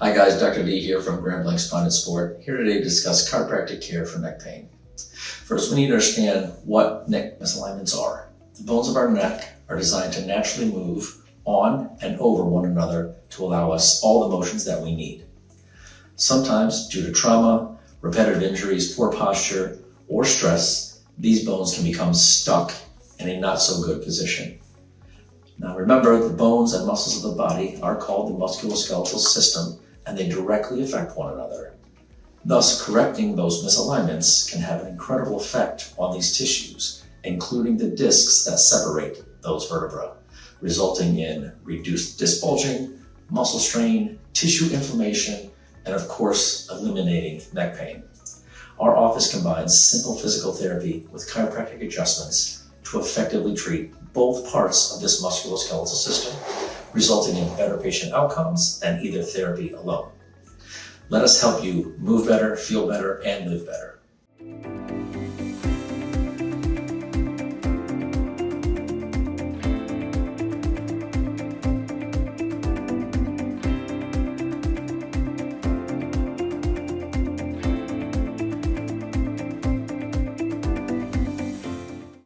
Hi guys, Dr. D here from Blanc Spine and Sport, here today to discuss chiropractic care for neck pain. First, we need to understand what neck misalignments are. The bones of our neck are designed to naturally move on and over one another to allow us all the motions that we need. Sometimes, due to trauma, repetitive injuries, poor posture, or stress, these bones can become stuck in a not so good position. Now remember, the bones and muscles of the body are called the musculoskeletal system, and they directly affect one another. Thus, correcting those misalignments can have an incredible effect on these tissues, including the discs that separate those vertebrae, resulting in reduced disc bulging, muscle strain, tissue inflammation, and of course, eliminating neck pain. Our office combines simple physical therapy with chiropractic adjustments to effectively treat both parts of this musculoskeletal system, resulting in better patient outcomes than either therapy alone. Let us help you move better, feel better, and live better.